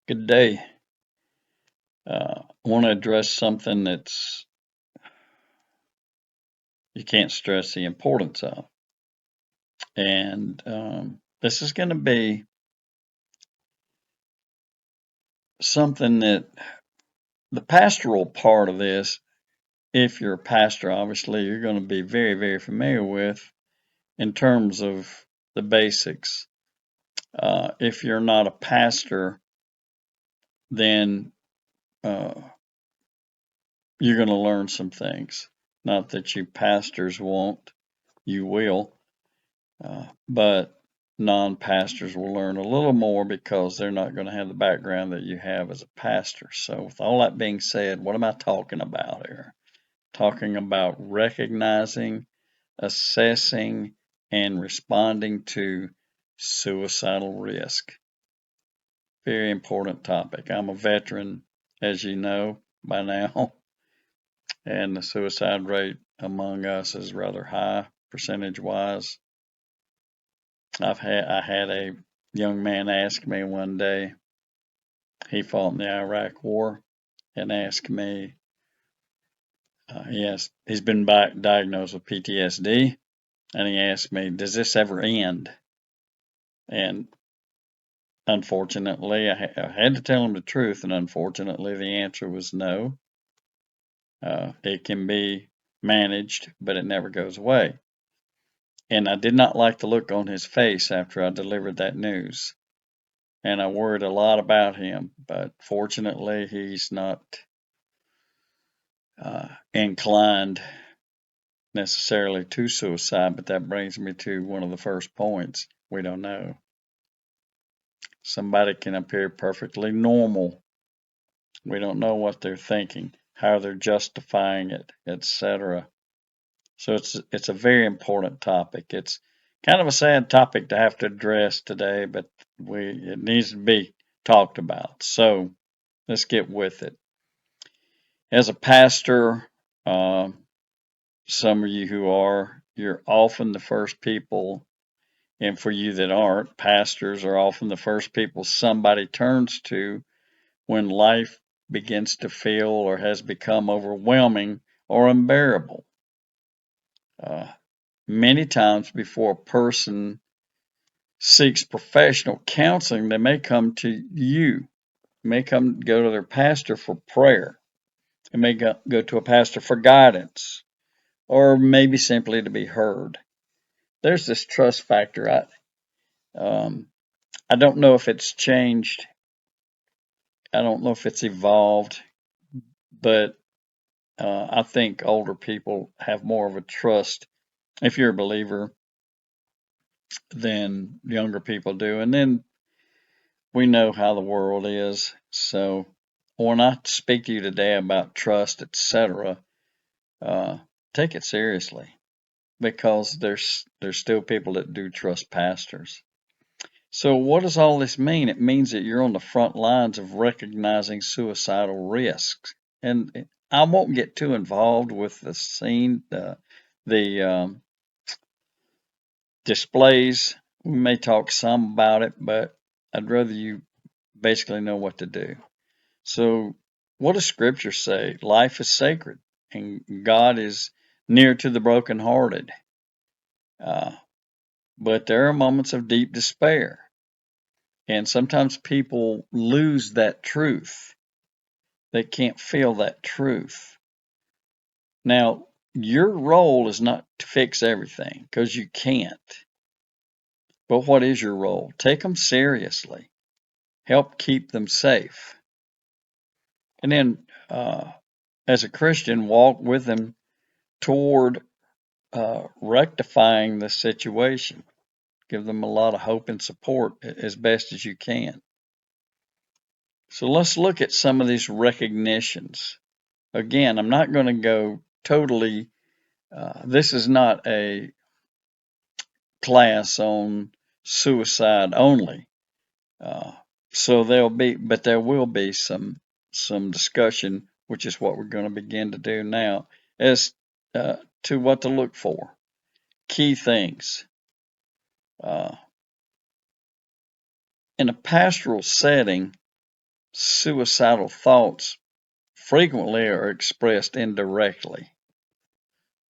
Good day. I want to address something that's you can't stress the importance of. And this is going to be something that the pastoral part of this, if you're a pastor, obviously, you're going to be very, very familiar with in terms of the basics. If you're not a pastor, then uh, you're going to learn some things. Not that you pastors won't, you will. But non-pastors will learn a little more because they're not going to have the background that you have as a pastor. So, with all that being said, what am I talking about here? Talking about recognizing, assessing, and responding to suicidal risk. Very important topic. I'm a veteran, as you know by now, and the suicide rate among us is rather high percentage wise. I had a young man ask me one day. He fought in the Iraq War, and asked me. He's been diagnosed with PTSD, and he asked me, "Does this ever end?" And unfortunately, I had to tell him the truth, and unfortunately, the answer was no. It can be managed, but it never goes away. And I did not like the look on his face after I delivered that news. And I worried a lot about him, but fortunately, he's not inclined necessarily to suicide. But that brings me to one of the first points. We don't know. Somebody can appear perfectly normal. We don't know what they're thinking, how they're justifying it, etc. So it's a very important topic. It's kind of a sad topic to have to address today, but it needs to be talked about. So let's get with it. As a pastor, some of you who are, you're often the first people, and for you that aren't, pastors are often the first people somebody turns to when life begins to feel or has become overwhelming or unbearable. Uh, Many times before a person seeks professional counseling, they may come to you, may go to their pastor for prayer, they may go to a pastor for guidance, or maybe simply to be heard. There's this trust factor. I don't know if it's changed. I don't know if it's evolved, but I think older people have more of a trust, if you're a believer, than younger people do. And then we know how the world is. So when I speak to you today about trust, etc., uh, take it seriously because there's still people that do trust pastors. So what does all this mean? It means that you're on the front lines of recognizing suicidal risks. And I won't get too involved with the scene, the displays. We may talk some about it, but I'd rather you basically know what to do. So, what does Scripture say? Life is sacred, and God is near to the brokenhearted. Uh, but there are moments of deep despair, and sometimes people lose that truth. They can't feel that truth. Now, your role is not to fix everything because you can't. But what is your role? Take them seriously. Help keep them safe. And then, as a Christian, walk with them toward rectifying the situation. Give them a lot of hope and support as best as you can. So let's look at some of these recognitions. Again, I'm not going to go totally, this is not a class on suicide only. Uh, so there will be some discussion, which is what we're going to begin to do now, as to what to look for. Key things. Uh, in a pastoral setting, suicidal thoughts frequently are expressed indirectly.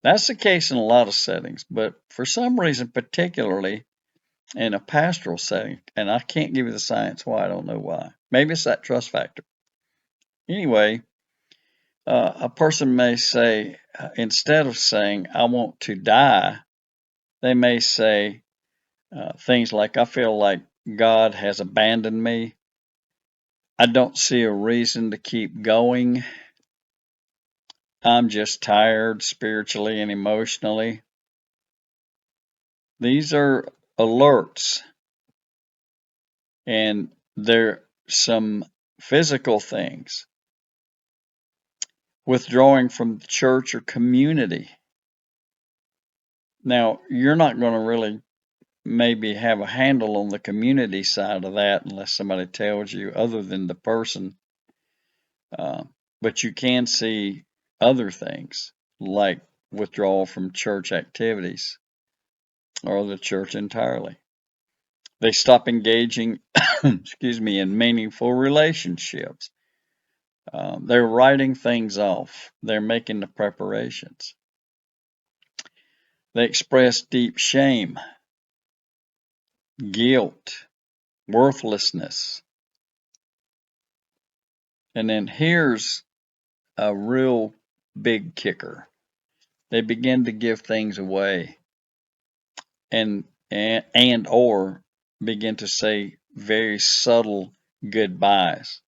That's the case in a lot of settings, but for some reason, particularly in a pastoral setting, and I can't give you the science why, I don't know why. Maybe it's that trust factor. Anyway, a person may say, instead of saying, I want to die, they may say things like, I feel like God has abandoned me. I don't see a reason to keep going. I'm just tired spiritually and emotionally. These are alerts, and there are some physical things. Withdrawing from the church or community. Now, you're not going to really maybe have a handle on the community side of that unless somebody tells you other than the person. But you can see other things like withdrawal from church activities or the church entirely. They stop engaging, excuse me, in meaningful relationships. They're writing things off. They're making the preparations. They express deep shame, guilt, worthlessness. And then here's a real big kicker. They begin to give things away and or begin to say very subtle goodbyes.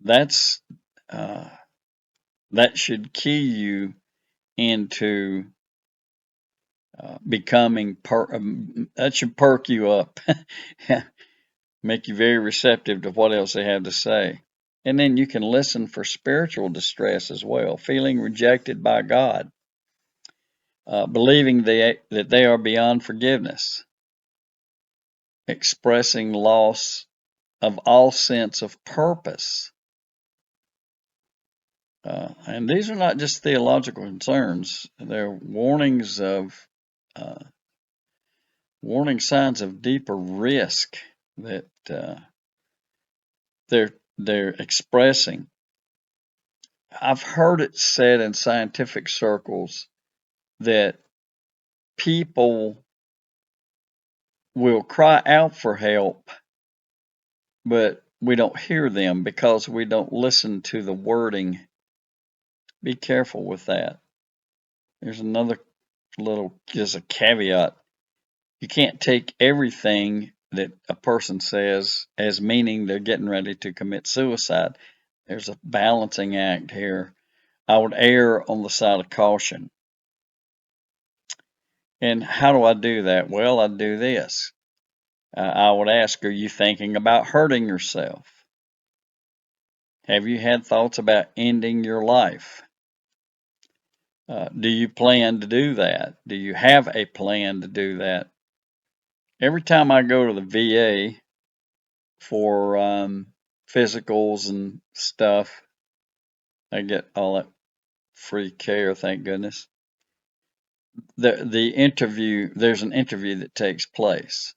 That's uh, that should key you into becoming that should perk you up, make you very receptive to what else they have to say. And then you can listen for spiritual distress as well, feeling rejected by God, believing that they are beyond forgiveness, expressing loss of all sense of purpose. And these are not just theological concerns, they're warnings of warning signs of deeper risk that they're expressing. I've heard it said in scientific circles that people will cry out for help, but we don't hear them because we don't listen to the wording. Be careful with that. There's another little, just a caveat. You can't take everything that a person says as meaning they're getting ready to commit suicide. There's a balancing act here. I would err on the side of caution. And how do I do that? Well, I do this. I would ask, are you thinking about hurting yourself? Have you had thoughts about ending your life? Do you plan to do that? Do you have a plan to do that? Every time I go to the VA for physicals and stuff, I get all that free care, thank goodness. There's an interview that takes place.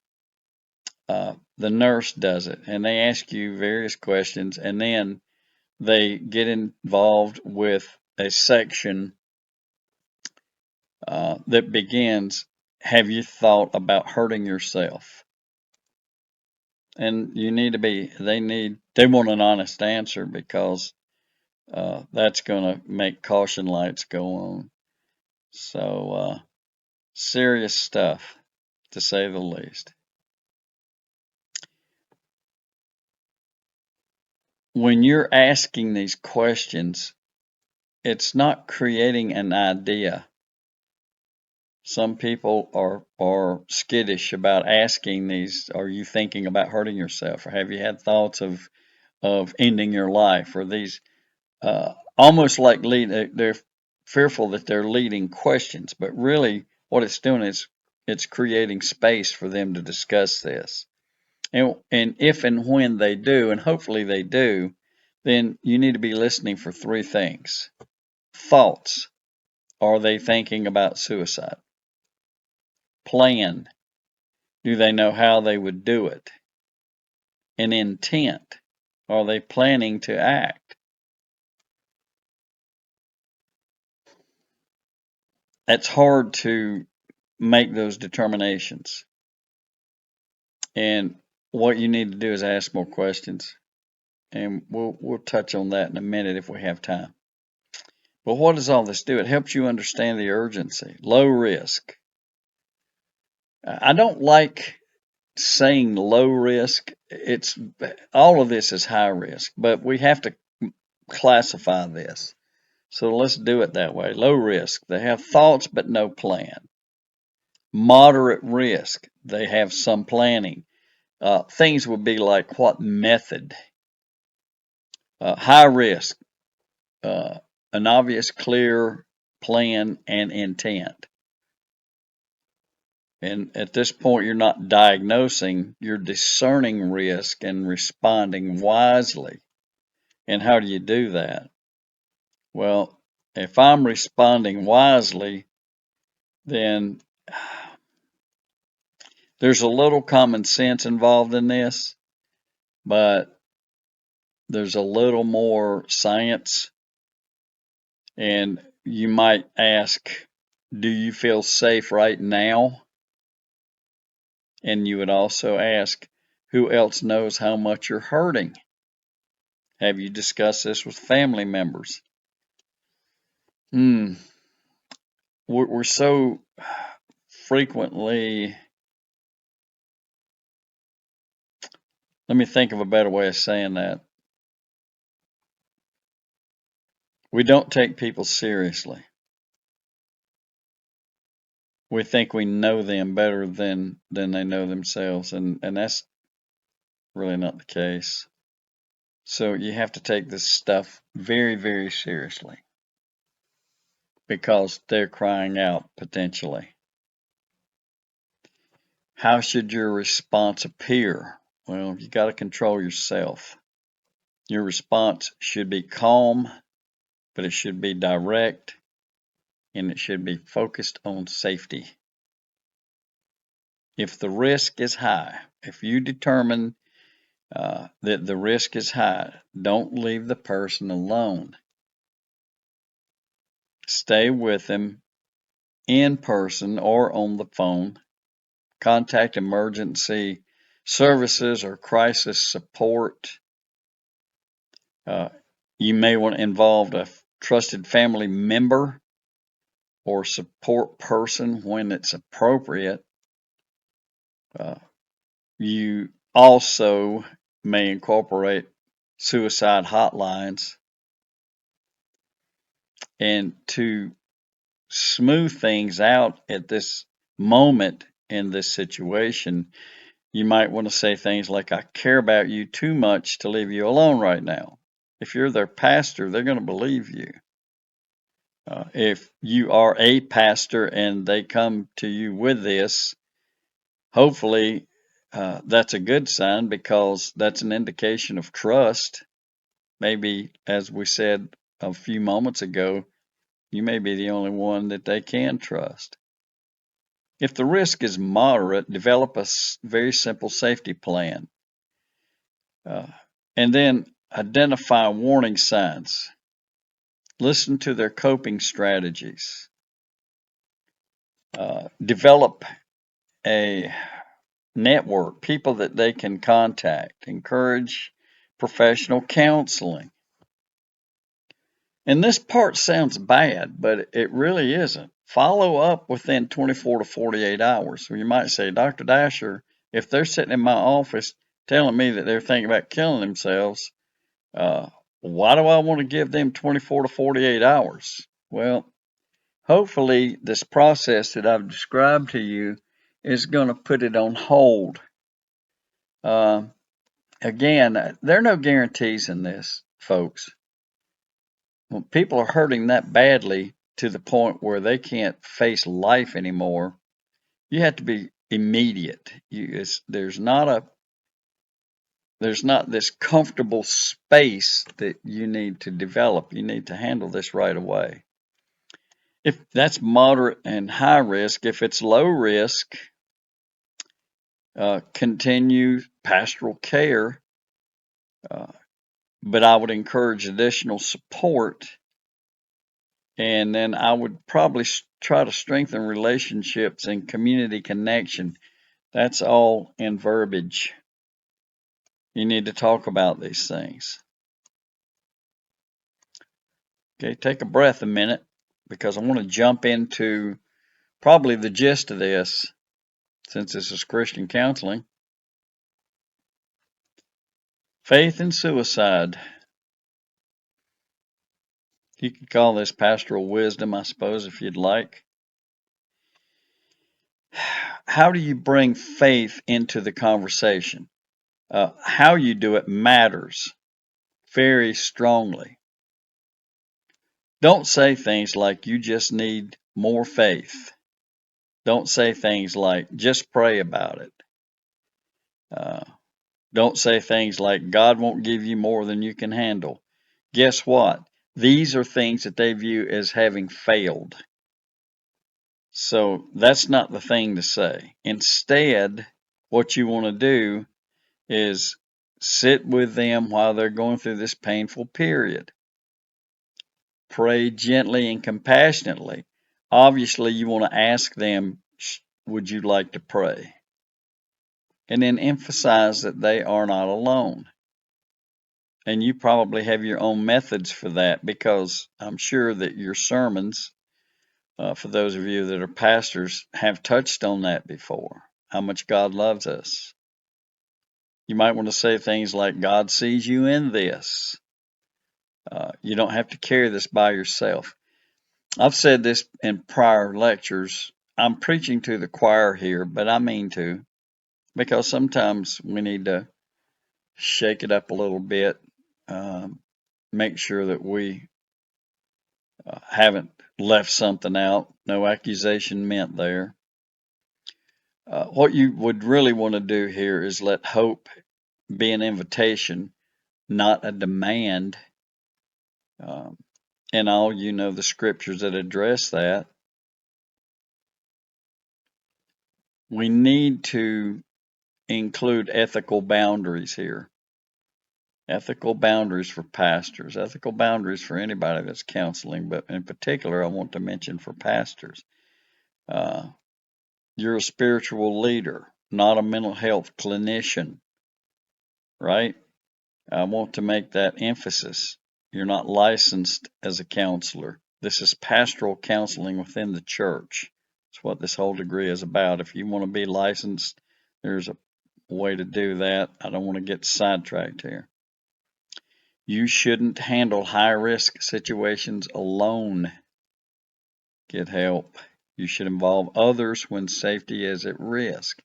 The nurse does it, and they ask you various questions, and then they get involved with a section that begins, have you thought about hurting yourself? And they want an honest answer because that's going to make caution lights go on. So, serious stuff, to say the least. When you're asking these questions, it's not creating an idea. Some people are skittish about asking these. Are you thinking about hurting yourself, or have you had thoughts of ending your life? Or these almost like they're fearful that they're leading questions, but really what it's doing is it's creating space for them to discuss this. And if and when they do, and hopefully they do, then you need to be listening for three things. Thoughts. Are they thinking about suicide? Plan. Do they know how they would do it? and intent. Are they planning to act? It's hard to make those determinations. And what you need to do is ask more questions. And we'll touch on that in a minute if we have time. But what does all this do? It helps you understand the urgency. Low risk. I don't like saying low risk. It's all of this is high risk, but we have to classify this. So let's do it that way. Low risk. They have thoughts but no plan. Moderate risk. They have some planning. Things would be like what method. High risk. An obvious, clear plan and intent. And at this point, you're not diagnosing, you're discerning risk and responding wisely. And how do you do that? Well, if I'm responding wisely, then there's a little common sense involved in this, but there's a little more science. And you might ask, do you feel safe right now? And you would also ask, who else knows how much you're hurting? Have you discussed this with family members? We're so frequently, let me think of a better way of saying that. We don't take people seriously. We think we know them better than they know themselves, and that's really not the case. So you have to take this stuff very, very seriously because they're crying out potentially. How should your response appear? Well, you got to control yourself. Your response should be calm, but it should be direct and it should be focused on safety. If the risk is high, if you determine that the risk is high, don't leave the person alone. Stay with them in person or on the phone. Contact emergency services or crisis support. You may want to involve a trusted family member or support person when it's appropriate. You also may incorporate suicide hotlines. And to smooth things out at this moment in this situation, you might want to say things like, I care about you too much to leave you alone right now. If you're their pastor, they're going to believe you. If you are a pastor and they come to you with this, hopefully that's a good sign because that's an indication of trust. Maybe, as we said a few moments ago, you may be the only one that they can trust. If the risk is moderate, develop a very simple safety plan. And then identify warning signs. Listen to their coping strategies. Develop a network, people that they can contact. Encourage professional counseling. And this part sounds bad, but it really isn't. Follow up within 24 to 48 hours. So you might say, Dr. Dasher, if they're sitting in my office telling me that they're thinking about killing themselves, why do I want to give them 24 to 48 hours? Well, hopefully this process that I've described to you is going to put it on hold. Again, there are no guarantees in this, folks. When people are hurting that badly to the point where they can't face life anymore, you have to be immediate. There's not this comfortable space that you need to develop. You need to handle this right away. If that's moderate and high risk, if it's low risk, continue pastoral care Uh, but I would encourage additional support, and then I would probably try to strengthen relationships and community connection. That's all in verbiage. You need to talk about these things. Okay, take a breath a minute because I want to jump into probably the gist of this since this is Christian counseling. Faith and suicide. You could call this pastoral wisdom, I suppose, if you'd like. How do you bring faith into the conversation? How you do it matters very strongly. Don't say things like you just need more faith. Don't say things like just pray about it. Uh, don't say things like God won't give you more than you can handle. Guess what? These are things that they view as having failed. So that's not the thing to say. Instead, what you want to do is sit with them while they're going through this painful period. Pray gently and compassionately. Obviously, you want to ask them, would you like to pray? And then emphasize that they are not alone. And you probably have your own methods for that because I'm sure that your sermons, for those of you that are pastors, have touched on that before, how much God loves us. You might want to say things like, God sees you in this. You don't have to carry this by yourself. I've said this in prior lectures. I'm preaching to the choir here, but I mean to, because sometimes we need to shake it up a little bit, make sure that we haven't left something out. No accusation meant there. What you would really want to do here is let hope be an invitation, not a demand. Um, and all you know the scriptures that address that. We need to include ethical boundaries here. Ethical boundaries for pastors, ethical boundaries for anybody that's counseling, but in particular, I want to mention for pastors. Uh, you're a spiritual leader, not a mental health clinician, right? I want to make that emphasis. You're not licensed as a counselor. This is pastoral counseling within the church. That's what this whole degree is about. If you want to be licensed, there's a way to do that. I don't want to get sidetracked here. You shouldn't handle high risk situations alone. Get help. You should involve others when safety is at risk.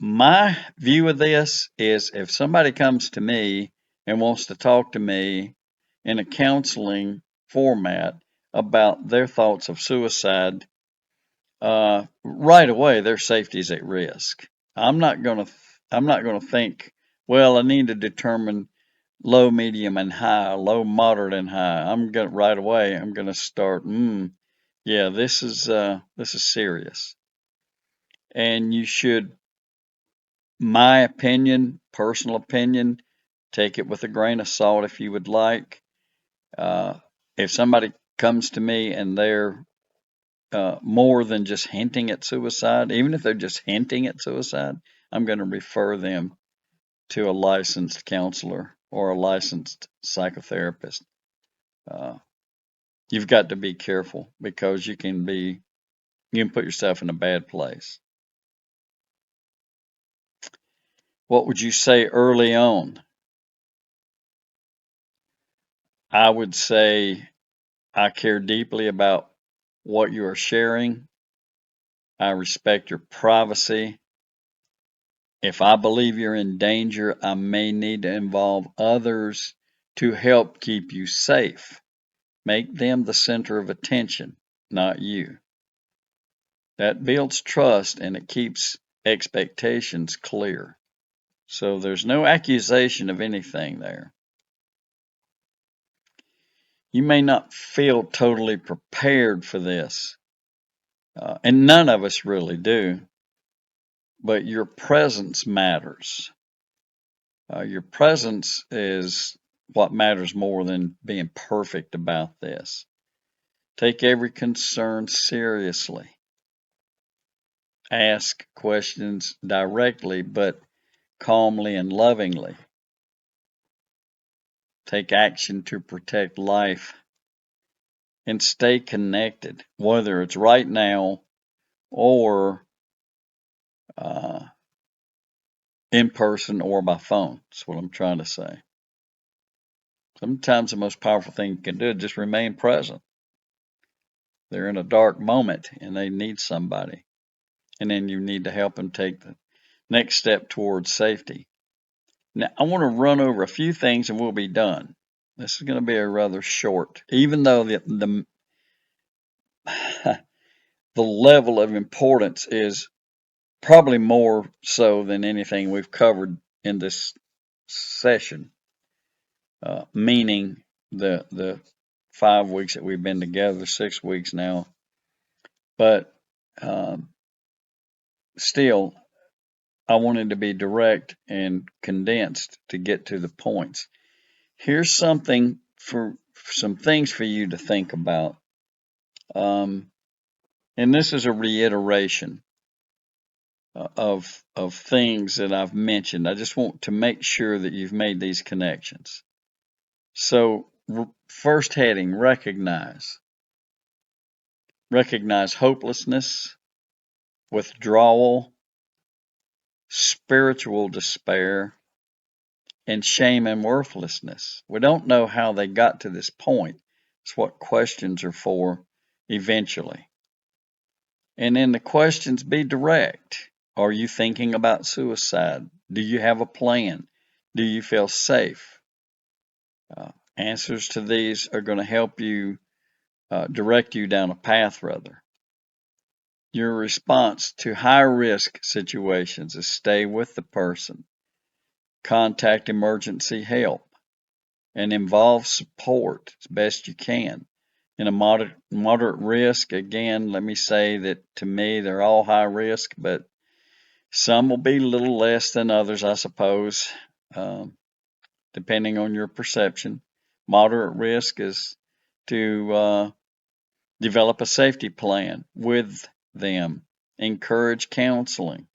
My view of this is if somebody comes to me and wants to talk to me in a counseling format about their thoughts of suicide, right away their safety is at risk. I'm not going to think, well, I need to determine low, medium, and high, low, moderate, and high. I'm going right away. I'm going to start. Yeah, this is serious, and you should, my opinion, personal opinion, take it with a grain of salt if you would like. If somebody comes to me and they're more than just hinting at suicide, even if they're just hinting at suicide, I'm going to refer them to a licensed counselor or a licensed psychotherapist. Uh, you've got to be careful because you can put yourself in a bad place. What would you say early on? I would say I care deeply about what you are sharing. I respect your privacy. If I believe you're in danger, I may need to involve others to help keep you safe. Make them the center of attention, not you. That builds trust and it keeps expectations clear. So there's no accusation of anything there. You may not feel totally prepared for this, and none of us really do, but your presence matters. Your presence is what matters more than being perfect about this. Take every concern seriously. Ask questions directly, but calmly and lovingly. Take action to protect life and stay connected, whether it's right now or uh, in person or by phone. That's what I'm trying to say. Sometimes the most powerful thing you can do is just remain present. They're in a dark moment and they need somebody. And then you need to help them take the next step towards safety. Now, I want to run over a few things and we'll be done. This is going to be a rather short, even though the level of importance is probably more so than anything we've covered in this session, meaning the 5 weeks that we've been together, 6 weeks now. But um, still, I wanted to be direct and condensed to get to the points. Here's something for some things for you to think about. Um, and this is a reiteration of things that I've mentioned. I just want to make sure that you've made these connections. So, first heading, recognize. Recognize hopelessness, withdrawal, spiritual despair, and shame and worthlessness. We don't know how they got to this point. It's what questions are for eventually. And then the questions be direct. Are you thinking about suicide? Do you have a plan? Do you feel safe? Answers to these are going to help you direct you down a path, rather. Your response to high risk situations is stay with the person, contact emergency help, and involve support as best you can. In a moderate risk, again, let me say that to me they're all high risk, but some will be a little less than others, I suppose, um, depending on your perception. Moderate risk is to develop a safety plan with them, encourage counseling,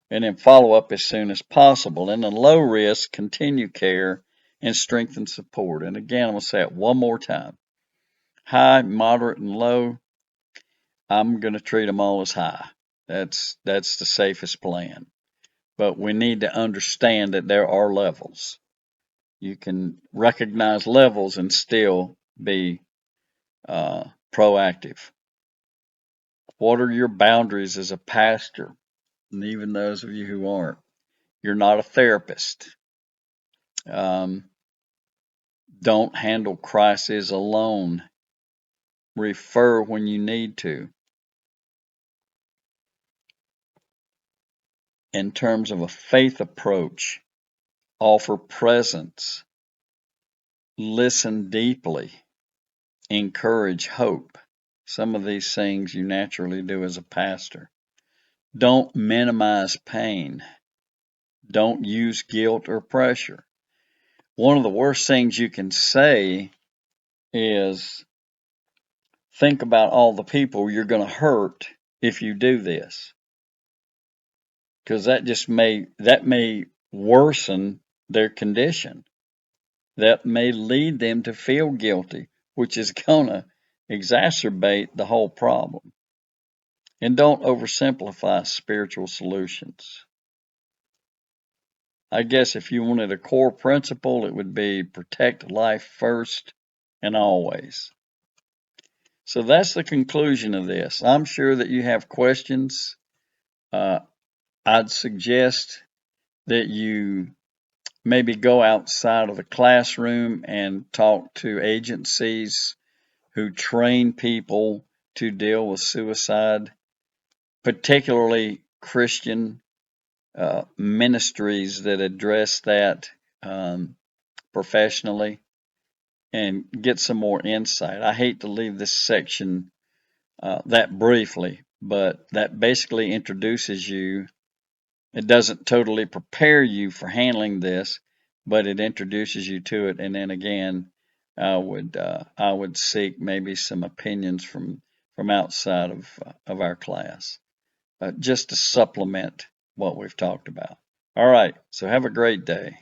and then follow up as soon as possible. In a low risk, continue care and strengthen support. And again, I'm going to say it one more time. High, moderate, and low, I'm going to treat them all as high. That's the safest plan. But we need to understand that there are levels. You can recognize levels and still be proactive. What are your boundaries as a pastor? And even those of you who aren't, you're not a therapist. Um, don't handle crises alone. Refer when you need to. In terms of a faith approach, offer presence, listen deeply, encourage hope. Some of these things you naturally do as a pastor. Don't minimize pain. Don't use guilt or pressure. One of the worst things you can say is think about all the people you're going to hurt if you do this. Because that may worsen their condition. That may lead them to feel guilty, which is going to exacerbate the whole problem. And don't oversimplify spiritual solutions. I guess if you wanted a core principle, it would be protect life first and always. So that's the conclusion of this. I'm sure that you have questions. I'd suggest that you maybe go outside of the classroom and talk to agencies who train people to deal with suicide, particularly Christian ministries that address that professionally, and get some more insight. I hate to leave this section that briefly, but that basically introduces you It doesn't totally prepare you for handling this, but it introduces you to it. And then again, I would seek maybe some opinions from outside of our class, just to supplement what we've talked about. All right, so have a great day.